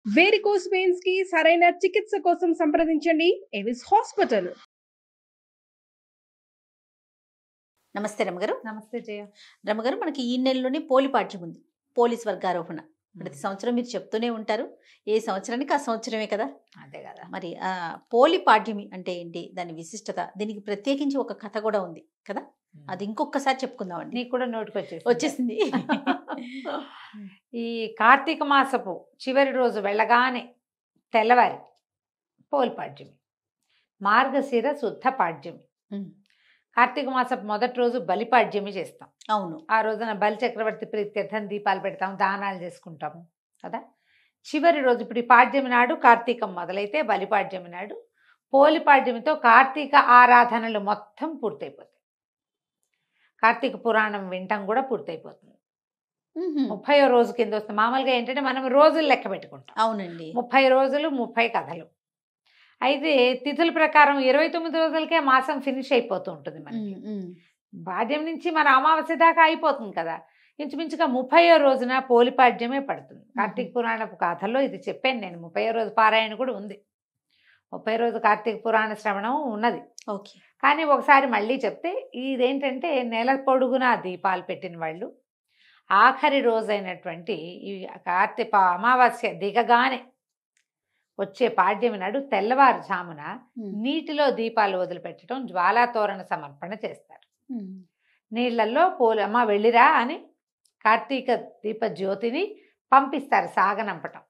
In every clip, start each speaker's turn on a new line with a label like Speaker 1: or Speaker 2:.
Speaker 1: Varicose veins కి సరైన చికిత్స కోసం సంప్రదించండి ఎవిస్ హాస్పిటల్.
Speaker 2: నమస్తే రమగారు.
Speaker 3: నమస్తే జయ.
Speaker 2: రమగారు, మనకి ఈ నెలలోనే పోలిపాఠ్యం ఉంది, పోలీస్ వర్గారోహణ. ప్రతి సంవత్సరం మీరు చెప్తూనే ఉంటారు, ఏ సంవత్సరానికి ఆ సంవత్సరమే కదా.
Speaker 3: అదే కదా.
Speaker 2: మరి పోలిపాఠ్యమి అంటే ఏంటి, దాని విశిష్టత, దీనికి ప్రత్యేకించి ఒక కథ కూడా ఉంది కదా, అది ఇంకొకసారి చెప్పుకుందామండి.
Speaker 3: నీకు కూడా నోటికి
Speaker 2: వచ్చేసింది.
Speaker 3: ఈ కార్తీక మాసపు చివరి రోజు వెళ్ళగానే తెల్లవారి పోలిపాడ్యమి, మార్గశిర శుద్ధ పాడ్యమి. కార్తీక మాసపు మొదటి రోజు బలిపాడ్యమి చేస్తాం.
Speaker 2: అవును,
Speaker 3: ఆ రోజున బలి చక్రవర్తి ప్రీత్యర్థం దీపాలు పెడతాం, దానాలు చేసుకుంటాము కదా. చివరి రోజు ఇప్పుడు ఈ పాడ్యమి నాడు కార్తీకం మొదలైతే బలిపాడ్యమి నాడు పోలిపాడ్యమితో కార్తీక ఆరాధనలు మొత్తం పూర్తయిపోతాయి. కార్తీక పురాణం వింటాం కూడా పూర్తయిపోతుంది. 30వ రోజు కింద వస్తుంది. మామూలుగా ఏంటంటే మనం రోజులు లెక్క పెట్టుకుంటాం.
Speaker 2: అవునండి,
Speaker 3: 30 రోజులు 30 కథలు. అయితే తిథుల ప్రకారం 29 రోజులకే మాసం ఫినిష్ అయిపోతూ ఉంటుంది మనకి. పాడ్యం నుంచి మన అమావాస్య దాకా అయిపోతుంది కదా. ఇంచుమించుగా 30వ రోజున పోలిపాడ్యమే పడుతుంది. కార్తీక పురాణపు కథల్లో ఇది చెప్పాను నేను. 30వ రోజు పారాయణ కూడా ఉంది. 30వ రోజు కార్తీక పురాణ శ్రవణం ఉన్నది.
Speaker 2: ఓకే.
Speaker 3: కానీ ఒకసారి మళ్ళీ చెప్తే, ఇదేంటంటే నెల పొడుగునా దీపాలు పెట్టిన వాళ్ళు ఆఖరి రోజైనటువంటి ఈ కార్తీక అమావాస్య దిగగానే వచ్చే పాడ్యమి నాడు తెల్లవారుజామున నీటిలో దీపాలు వదిలిపెట్టడం, జ్వాలాతోరణ సమర్పణ చేస్తారు. నీళ్లలో అమ్మ వెళ్ళిరా అని కార్తీక దీప జ్యోతిని పంపిస్తారు, సాగనంపటం.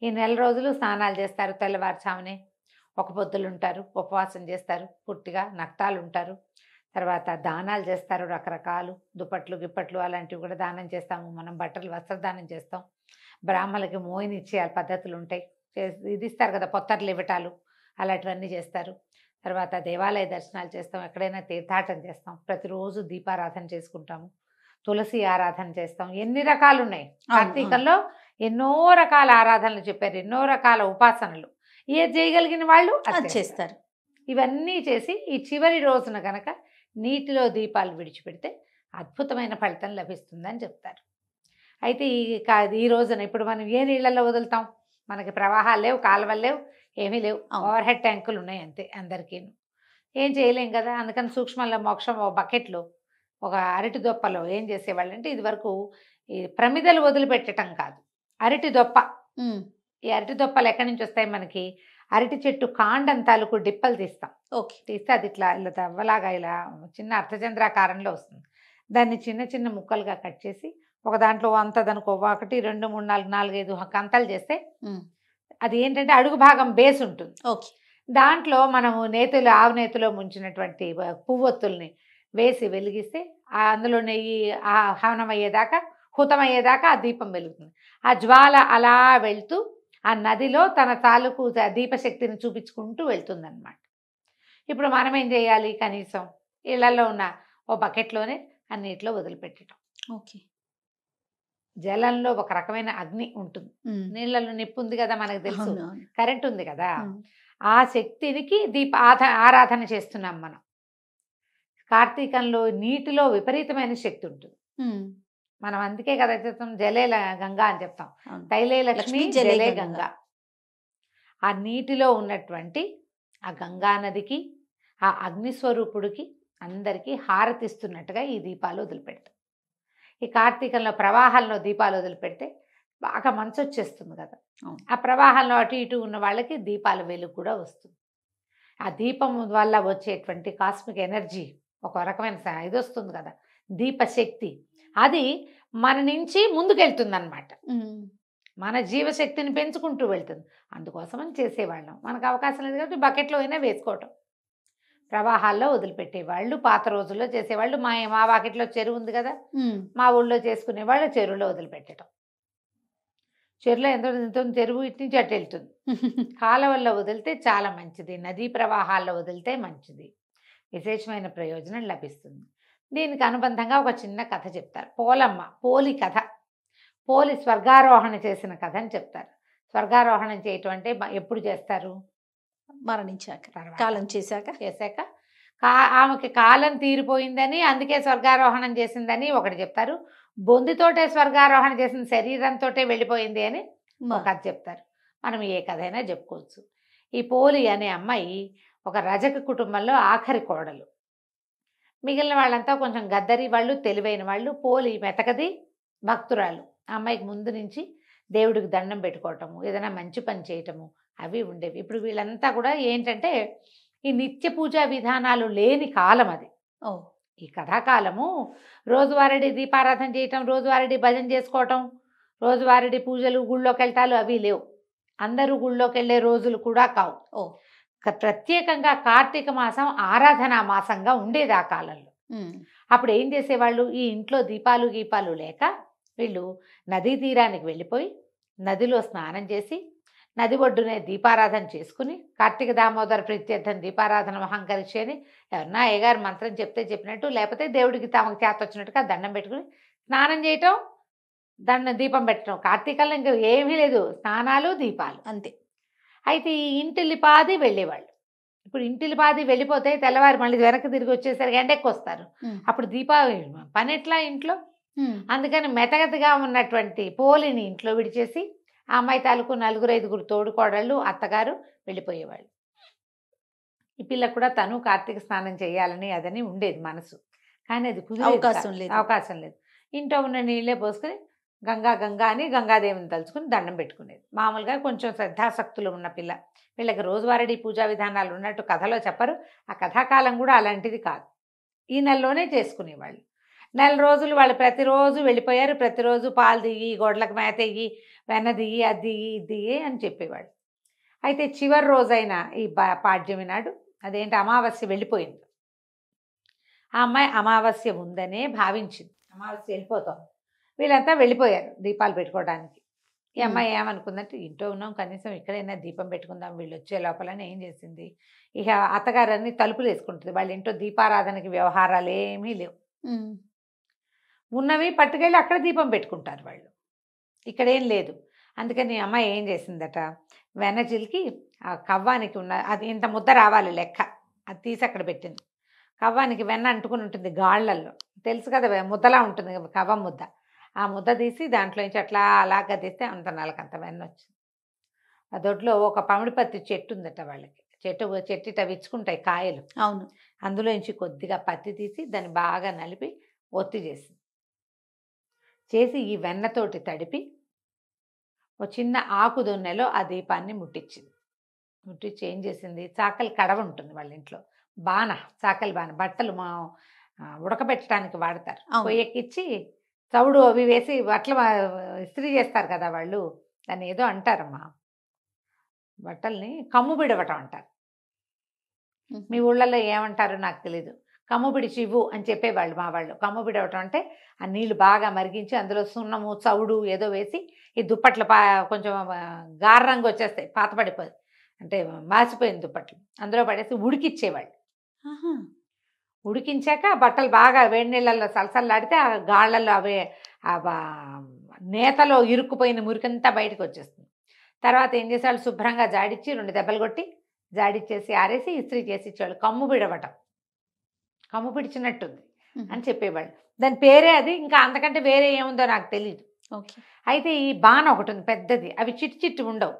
Speaker 3: ఈ నెల రోజులు స్నానాలు చేస్తారు. తెల్లవారుజామునే ఒక పొద్దులు ఉంటారు, ఉపవాసం చేస్తారు, పుట్టిగా నక్తాలు ఉంటారు. తర్వాత దానాలు చేస్తారు, రకరకాలు దుప్పట్లు గిప్పట్లు అలాంటివి కూడా దానం చేస్తాము. మనం బట్టలు వస్త్రదానం చేస్తాం. బ్రాహ్మణులకి మోయిని ఇచ్చే పద్ధతులు ఉంటాయి, ఇది ఇస్తారు కదా, పొత్తర్లు ఇవ్వటాలు అలాంటివన్నీ చేస్తారు. తర్వాత దేవాలయ దర్శనాలు చేస్తాం, ఎక్కడైనా తీర్థాటన చేస్తాం, ప్రతిరోజు దీపారాధన చేసుకుంటాము, తులసి ఆరాధన చేస్తాం. ఎన్ని రకాలు ఉన్నాయి కార్తీకంలో, ఎన్నో రకాల ఆరాధనలు చెప్పారు, ఎన్నో రకాల ఉపాసనలు. ఏది చేయగలిగిన వాళ్ళు అది చేస్తారు. ఇవన్నీ చేసి ఈ చివరి రోజున గనక నీటిలో దీపాలు విడిచిపెడితే అద్భుతమైన ఫలితం లభిస్తుందని చెప్తారు. అయితే ఈ రోజున ఇప్పుడు మనం ఏ నీళ్ళల్లో వదులుతాం? మనకి ప్రవాహాలు లేవు, కాలువలు లేవు, ఏమీ లేవు, ఓవర్ హెడ్ ట్యాంకులు ఉన్నాయి అంతే. అందరికీ ఏం చేయలేం కదా. అందుకని సూక్ష్మంలో మోక్షం ఒక బకెట్లో ఒక అరటి దొప్పలో ఏం చేసేవాళ్ళు అంటే, ఇది వరకు ఈ ప్రమిదలు వదిలిపెట్టడం కాదు, అరటి దొప్ప. ఈ అరటి దొప్పలు ఎక్కడి నుంచి వస్తాయి? మనకి అరటి చెట్టు కాండం తాలూకు డిప్పలు తీస్తాం. ఓకే, తీస్తే అది ఇట్లా ఇలా తవ్వలాగా ఇలా చిన్న అర్ధచంద్రాకారంలో వస్తుంది. దాన్ని చిన్న చిన్న ముక్కలుగా కట్ చేసి ఒక దాంట్లో అంత దానికి 1 2 3 4 4 5 కంతలు చేస్తే అది ఏంటంటే అడుగు భాగం బేస్ ఉంటుంది. ఓకే, దాంట్లో మనము నేతులు, ఆవు నేతిలో ముంచినటువంటి పువ్వొత్తుల్ని వేసి వెలిగిస్తే అందులో నెయ్యి హవనం అయ్యేదాకా, హుతం అయ్యేదాకా ఆ దీపం వెలుగుతుంది. ఆ జ్వాల అలా వెళ్తూ ఆ నదిలో తన తాలూకు దీపశక్తిని చూపించుకుంటూ వెళ్తుందన్నమాట. ఇప్పుడు మనం ఏం చేయాలి? కనీసం ఇళ్లలో ఉన్న ఓ బకెట్లోనే అన్నిట్లో వదిలిపెట్టడం. ఓకే, జలంలో ఒక రకమైన అగ్ని ఉంటుంది, నీళ్ళలో నిప్పు ఉంది కదా, మనకు తెలుసు, కరెంట్ ఉంది కదా, ఆ శక్తినికి ఆరాధన చేస్తున్నాం మనం. కార్తీకంలో నీటిలో విపరీతమైన శక్తి ఉంటుంది. మనం అందుకే కదా చెప్తాం జలే గంగా అని చెప్తాం, తైలే లక్ష్మి జలే గంగా. ఆ నీటిలో ఉన్నటువంటి ఆ గంగా నదికి, ఆ అగ్నిస్వరూపుడికి అందరికీ హారతిస్తున్నట్టుగా ఈ దీపాలు వదిలిపెడతాం. ఈ కార్తీకంలో ప్రవాహంలో దీపాలు వదిలిపెడితే బాగా మంచు వచ్చేస్తుంది కదా, ఆ ప్రవాహంలో అటు ఇటు ఉన్న వాళ్ళకి దీపాల వెలుగు కూడా వస్తుంది. ఆ దీపం వల్ల వచ్చేటువంటి కాస్మిక్ ఎనర్జీ, ఒక రకమైన ఇది వస్తుంది కదా, దీపశక్తి, అది మన నుంచి ముందుకెళ్తుంది అన్నమాట. మన జీవశక్తిని పెంచుకుంటూ వెళ్తుంది. అందుకోసమని చేసేవాళ్ళం. మనకు అవకాశం లేదు కాబట్టి బకెట్లో అయినా వేసుకోవటం. ప్రవాహాల్లో వదిలిపెట్టేవాళ్ళు పాత రోజుల్లో చేసేవాళ్ళు. మా వాకిట్లో చెరువు ఉంది కదా, మా ఊళ్ళో చేసుకునేవాళ్ళు చెరువులో వదిలిపెట్టడం. చెరువులో ఎంత చెరువు ఇటు నుంచి అటు వెళ్తుంది. కాలువల్లో వదిలితే చాలా మంచిది, నదీ ప్రవాహాల్లో వదిలితే మంచిది, విశేషమైన ప్రయోజనం లభిస్తుంది. దీనికి అనుబంధంగా ఒక చిన్న కథ చెప్తారు. పోలమ్మ పోలి కథ, పోలి స్వర్గారోహణ చేసిన కథ అని చెప్తారు. స్వర్గారోహణం చేయటం అంటే ఎప్పుడు చేస్తారు?
Speaker 2: మరణించాక, కాలం చేశాక
Speaker 3: ఆమెకి కాలం తీరిపోయిందని అందుకే స్వర్గారోహణం చేసిందని ఒకటి చెప్తారు. బొందితోటే స్వర్గారోహణ చేసిన శరీరంతో వెళ్ళిపోయింది అని ఒక కథ చెప్తారు. మనం ఏ కథ అయినా చెప్పుకోవచ్చు. ఈ పోలి అనే అమ్మాయి ఒక రజక కుటుంబంలో ఆఖరి కోడలు. మిగిలిన వాళ్ళంతా కొంచెం గద్దరి వాళ్ళు, తెలివైన వాళ్ళు. పోలి మెతకది, భక్తురాలు. ఆ అమ్మాయికి ముందు నుంచి దేవుడికి దండం పెట్టుకోవటము, ఏదైనా మంచి పని చేయటము అవి ఉండేవి. ఇప్పుడు వీళ్ళంతా కూడా ఏంటంటే ఈ నిత్య పూజా విధానాలు లేని కాలం అది.
Speaker 2: ఓ
Speaker 3: ఈ కథాకాలము రోజువారీ దీపారాధన చేయటం, రోజువారీ భజన చేసుకోవటం, రోజువారీ పూజలు, గుళ్ళోకి వెళ్ళటాలు అవి లేవు. అందరూ గుళ్ళోకి వెళ్ళే రోజులు కూడా కావు.
Speaker 2: ఓ
Speaker 3: ప్రత్యేకంగా కార్తీక మాసం ఆరాధనా మాసంగా ఉండేది ఆ కాలంలో. అప్పుడు ఏం చేసేవాళ్ళు, ఈ ఇంట్లో దీపాలు గీపాలు లేక వీళ్ళు నదీ తీరానికి వెళ్ళిపోయి నదిలో స్నానం చేసి నది ఒడ్డునే దీపారాధన చేసుకుని కార్తీక దామోదర ప్రీత్యర్థం దీపారాధన మహంకరిచి అని ఎవరన్నా అయ్యగారు మంత్రం చెప్తే చెప్పినట్టు, లేకపోతే దేవుడికి తమకు చేత వచ్చినట్టుగా దండం పెట్టుకుని స్నానం చేయటం, దీపం పెట్టడం. కార్తీకంలో ఇంకా ఏమీ లేదు, స్నానాలు దీపాలు
Speaker 2: అంతే.
Speaker 3: అయితే ఈ ఇంటిల్లిపాది వెళ్ళేవాళ్ళు. ఇప్పుడు ఇంటిల్లిపాది వెళ్ళిపోతే తెల్లవారు మళ్ళీ వెనక్కి తిరిగి వచ్చేసరికి ఎండెక్కి వస్తారు. అప్పుడు దీపావళి పని ఎట్లా ఇంట్లో? అందుకని మెతగతగా ఉన్నటువంటి పోలిని ఇంట్లో విడిచేసి ఆ అమ్మాయి తాలూకు 4-5 తోడుకోడళ్ళు, అత్తగారు వెళ్ళిపోయేవాళ్ళు. ఈ పిల్ల కూడా తను కార్తీక స్నానం చేయాలని అదని ఉండేది మనసు. కానీ అది అవకాశం లేదు. ఇంట్లో ఉన్న నీళ్ళే పోసుకొని గంగా గంగా అని గంగాదేవిని తలుచుకుని దండం పెట్టుకునేది. మామూలుగా కొంచెం శ్రద్ధాశక్తులు ఉన్న పిల్ల. వీళ్ళకి రోజువారీ పూజా విధానాలు ఉన్నట్టు కథలో చెప్పరు. ఆ కథాకాలం కూడా అలాంటిది కాదు. ఈ నెలలోనే చేసుకునేవాళ్ళు. 4 రోజులు వాళ్ళు ప్రతిరోజు వెళ్ళిపోయారు. ప్రతిరోజు పాలు దిగి, గొడ్లకు మేత ఇయ్యి, వెన్న దిగి, అది దిగి, ఇది దిగి అని చెప్పేవాళ్ళు. అయితే చివరి రోజైన ఈ పాడ్యమి నాడు, అదేంటి అమావాస్య వెళ్ళిపోయింది. ఆ అమ్మాయి అమావాస్య ఉందనే భావించింది. అమావాస్య వెళ్ళిపోతాం, వీళ్ళంతా వెళ్ళిపోయారు దీపాలు పెట్టుకోవడానికి. ఈ అమ్మాయి ఏమనుకుందంటే, ఇంట్లో ఉన్నాం, కనీసం ఇక్కడైనా దీపం పెట్టుకుందాం వీళ్ళు వచ్చే లోపలని ఏం చేసింది, ఇక అత్తగారన్నీ తలుపులు వేసుకుంటుంది. వాళ్ళ ఇంట్లో దీపారాధనకి వ్యవహారాలు ఏమీ లేవు. ఉన్నవి పట్టుకెళ్ళి అక్కడ దీపం పెట్టుకుంటారు వాళ్ళు, ఇక్కడేం లేదు. అందుకని అమ్మాయి ఏం చేసిందట, వెన్న చిలికి ఆ కవ్వానికి ఉన్న అది ఇంత ముద్ద రావాలి లెక్క, అది తీసి అక్కడ పెట్టింది. కవ్వానికి వెన్న అంటుకుని ఉంటుంది గాళ్ళల్లో, తెలుసు కదా, ముద్దలా ఉంటుంది కవ్వం ముద్ద. ఆ ముద్ద తీసి దాంట్లో నుంచి అట్లా అలాగా తీస్తే అంత నలకంత వెన్న వచ్చింది. ఆ దొడ్లో ఒక పమిడిపత్తి చెట్టు ఉందట వాళ్ళకి. చెట్టు విచ్చుకుంటాయి కాయలు.
Speaker 2: అవును.
Speaker 3: అందులో నుంచి కొద్దిగా పత్తి తీసి దాన్ని బాగా నలిపి ఒత్తి చేసి ఈ వెన్నతోటి తడిపి ఓ చిన్న ఆకు దొన్నెలో ఆ దీపాన్ని ముట్టించి ఏం చేసింది, చాకలి కడవ ఉంటుంది వాళ్ళ ఇంట్లో, చాకలి బాణ, బట్టలు ఉడకబెట్టడానికి వాడతారు. పొయ్యెక్కిచ్చి చవుడు అవి వేసి బట్టలు ఇస్త్రీ చేస్తారు కదా వాళ్ళు, దాన్ని ఏదో అంటారమ్మా, బట్టల్ని కమ్ము బిడవటం అంటారు. మీ ఊళ్ళల్లో ఏమంటారో నాకు తెలీదు. కమ్ము బిడిచి ఇవ్వు అని చెప్పేవాళ్ళు మా వాళ్ళు. కమ్ము బిడవటం అంటే ఆ నీళ్లు బాగా మరిగించి అందులో సున్నము, చవుడు ఏదో వేసి ఈ దుప్పట్లు కొంచెం గార రంగు వచ్చేస్తాయి, పాతపడిపోయి అంటే మాసిపోయిన దుప్పట్లు అందులో పడేసి ఉడికిచ్చేవాళ్ళు. ఉడికించాక బట్టలు బాగా వేడి నీళ్ళల్లో సలసల్లాడితే ఆ గాళ్ళల్లో అవే నేతలో ఇరుక్కుపోయిన మురికంతా బయటకు వచ్చేస్తుంది. తర్వాత ఏం చేసేవాళ్ళు, శుభ్రంగా జాడిచ్చి 2 దెబ్బలు కొట్టి జాడిచ్చేసి ఆరేసి ఇస్త్రీ చేసి ఇచ్చేవాళ్ళు. కమ్ము బిడవటం, కమ్ము పిడిచినట్టుంది అని చెప్పేవాళ్ళు. దాని పేరే అది, ఇంకా అంతకంటే వేరే ఏముందో నాకు తెలియదు. అయితే ఈ బాణ ఒకటి ఉంది పెద్దది, అవి చిట్టి ఉండవు,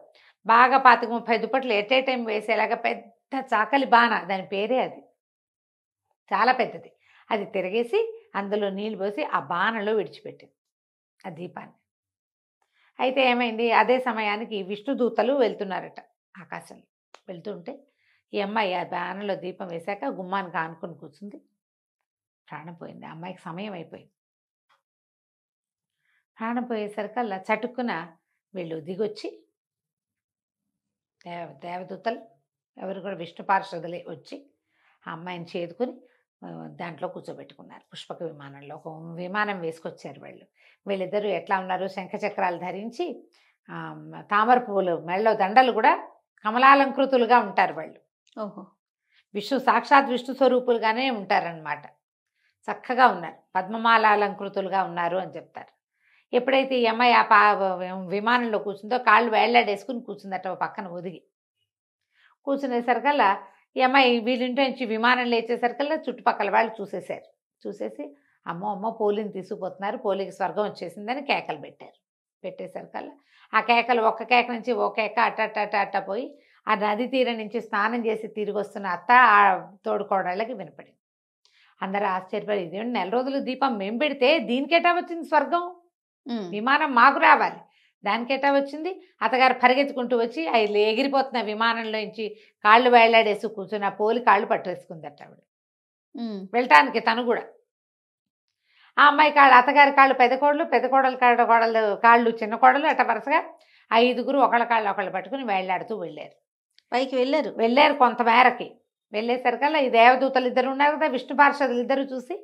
Speaker 3: బాగా 25-30 దుప్పట్లు ఎట్ ఏ టైం వేసేలాగా పెద్ద చాకలి బాణ, దాని పేరే అది, చాలా పెద్దది. అది తిరగేసి అందులో నీళ్ళు పోసి ఆ బాణలో విడిచిపెట్టింది ఆ దీపాన్ని. అయితే ఏమైంది, అదే సమయానికి విష్ణుదూతలు వెళ్తున్నారట ఆకాశంలో. వెళ్తుంటే ఈ అమ్మాయి ఆ బాణలో దీపం వేశాక గుమ్మానికి ఆనుకొని కూర్చుంది. ప్రాణం పోయింది, ఆ అమ్మాయికి సమయం అయిపోయింది. ప్రాణం పోయేసరికల్లా చటుక్కున వీళ్ళు దిగొచ్చి దేవదూతలు ఎవరు కూడా విష్ణు పార్షదులే వచ్చి ఆ అమ్మాయిని చేదుకొని దాంట్లో కూర్చోబెట్టుకున్నారు. పుష్పక విమానంలో ఒక విమానం వేసుకొచ్చారు వాళ్ళు. వీళ్ళిద్దరూ ఎట్లా ఉన్నారు, శంఖచక్రాలు ధరించి తామర పువ్వులు మెళ్ళలో దండలు కూడా కమలాలంకృతులుగా ఉంటారు వాళ్ళు. సాక్షాత్ విష్ణు స్వరూపులుగానే ఉంటారనమాట. చక్కగా ఉన్నారు, పద్మమాలాలంకృతులుగా ఉన్నారు అని చెప్తారు. ఎప్పుడైతే ఈ అమ్మాయి ఆ విమానంలో కూర్చుందో కాళ్ళు వేళ్లాడేసుకుని కూర్చుందట పక్కన ఒదిగి. కూర్చునేసరికల్లా ఈ అమ్మాయి వీళ్ళింటి నుంచి విమానం లేచేసరికల్లా చుట్టుపక్కల వాళ్ళు చూసేసి అమ్మో పోలిని తీసుకుపోతున్నారు, పోలికి స్వర్గం వచ్చేసిందని కేకలు పెట్టారు. పెట్టేసరికల్లా ఆ కేకలు ఒక్క కేక నుంచి ఓ కేక అట్ట పోయి ఆ నది తీరం నుంచి స్నానం చేసి తిరిగి వస్తున్న అత్త ఆ తోడుకోడళ్ళకి వినపడింది. అందరూ ఆశ్చర్యపడి, ఇదేంటి 4 రోజులు దీపం మేము పెడితే దీనికేటా వచ్చింది స్వర్గం, విమానం మాకు రావాలి, దానికేటా వచ్చింది. అత్తగారు పరిగెత్తుకుంటూ వచ్చి అవి ఎగిరిపోతున్న విమానంలోంచి కాళ్ళు వేళ్లాడేసి కూర్చుని ఆ పోలి కాళ్ళు పట్టేసుకుందట ఆవిడ వెళ్ళటానికి. తను కూడా ఆ అమ్మాయి కాళ్ళు, అత్తగారి కాళ్ళు పెద్ద కోడలు కాళ్ళు చిన్న కోడలు, అట్ట వరుసగా 5గురు ఒకళ్ళ కాళ్ళు ఒకళ్ళు పట్టుకుని వేళ్లాడుతూ వెళ్ళారు.
Speaker 2: పైకి వెళ్ళారు
Speaker 3: కొంతమేరకి. వెళ్ళేసరికల్లా ఈ దేవదూతలు ఇద్దరు ఉన్నారు కదా, విష్ణు పార్షదులు ఇద్దరు చూసి,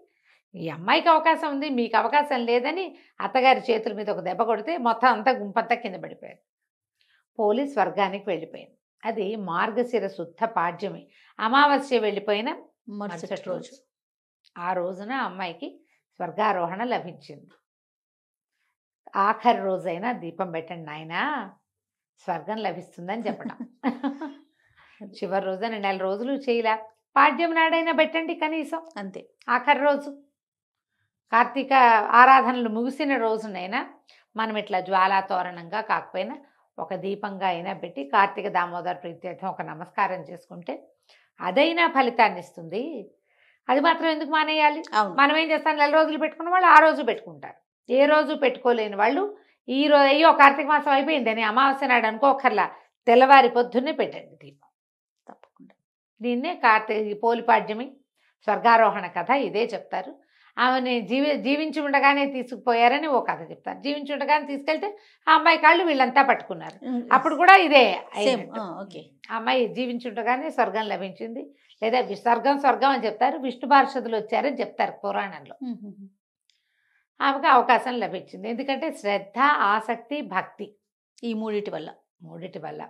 Speaker 3: ఈ అమ్మాయికి అవకాశం ఉంది మీకు అవకాశం లేదని అత్తగారి చేతుల మీద ఒక దెబ్బ కొడితే మొత్తం అంతా గుంపంతా కింద పడిపోయారు. పోలీస్ స్వర్గానికి వెళ్ళిపోయింది. అది మార్గశిర శుద్ధ పాడ్యమి, అమావాస్య వెళ్ళిపోయిన మరుసటి రోజు. ఆ రోజున అమ్మాయికి స్వర్గారోహణ లభించింది. ఆఖరి రోజైనా దీపం పెట్టండి నాయనా, స్వర్గం లభిస్తుందని చెప్పడం. చివరి రోజున 4 రోజులు చేయలే, పాడ్యం నాడైనా పెట్టండి కనీసం,
Speaker 2: అంతే.
Speaker 3: ఆఖరి రోజు కార్తీక ఆరాధనలు ముగిసిన రోజునైనా మనం ఇట్లా జ్వాలాతోరణంగా కాకపోయినా ఒక దీపంగా అయినా పెట్టి కార్తీక దామోదర ప్రీత్యర్థం ఒక నమస్కారం చేసుకుంటే అదైనా ఫలితాన్ని ఇస్తుంది. అది మాత్రం ఎందుకు మానేయాలి? మనం ఏం చేస్తాం, 4 రోజులు పెట్టుకున్న వాళ్ళు ఆ రోజు పెట్టుకుంటారు. ఏ రోజు పెట్టుకోలేని వాళ్ళు ఈ రోజు అయ్యో కార్తీక మాసం అయిపోయిందని అమావాస్య నాడు అనుకోకర్లా తెల్లవారి పొద్దున్నే పెట్టండి దీపం తప్పకుండా. దీన్నే పోలిపాడ్యమి స్వర్గారోహణ కథ ఇదే చెప్తారు. ఆమెని జీవించి ఉండగానే తీసుకుపోయారని ఓ కథ చెప్తారు. జీవించి ఉండగానే తీసుకెళ్తే ఆ అమ్మాయి కాళ్ళు వీళ్ళంతా పట్టుకున్నారు, అప్పుడు కూడా ఇదే. ఆ అమ్మాయి జీవించి ఉండగానే స్వర్గం లభించింది, లేదా స్వర్గం అని చెప్తారు. విష్ణు పార్షదులు వచ్చారని చెప్తారు పురాణంలో. ఆమెకు అవకాశం లభించింది. ఎందుకంటే శ్రద్ధ, ఆసక్తి, భక్తి
Speaker 2: ఈ మూడిటి వల్ల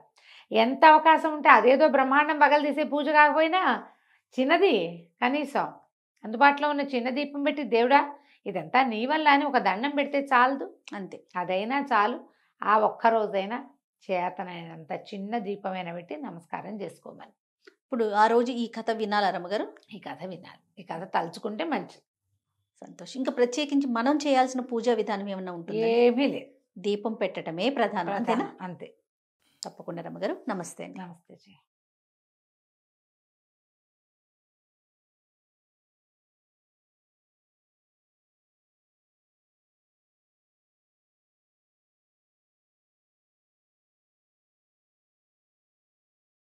Speaker 3: ఎంత అవకాశం ఉంటే అదేదో బ్రహ్మాండం పగలు తీసే పూజ కాకపోయినా చిన్నది కనీసం అందుబాటులో ఉన్న చిన్న దీపం పెట్టి, దేవుడా ఇదంతా నీ వల్ల అని ఒక దండం పెడితే చాలదు, అంతే. అదైనా చాలు. ఆ ఒక్కరోజైనా చేతనైనంత చిన్న దీపమైనా పెట్టి నమస్కారం చేసుకోమని.
Speaker 2: ఇప్పుడు ఆ రోజు ఈ కథ వినాలా రమ్మగారు?
Speaker 3: ఈ కథ వినాలి, ఈ కథ తలుచుకుంటే మంచిది.
Speaker 2: సంతోషం. ఇంకా ప్రత్యేకించి మనం చేయాల్సిన పూజా విధానం ఏమన్నా ఉంటుంది?
Speaker 3: ఏమీ లేదు,
Speaker 2: దీపం పెట్టడమే ప్రధానం, అంతేనా?
Speaker 3: అంతే.
Speaker 2: తప్పకుండా రమ్మగారు. నమస్తే.
Speaker 3: నమస్తే.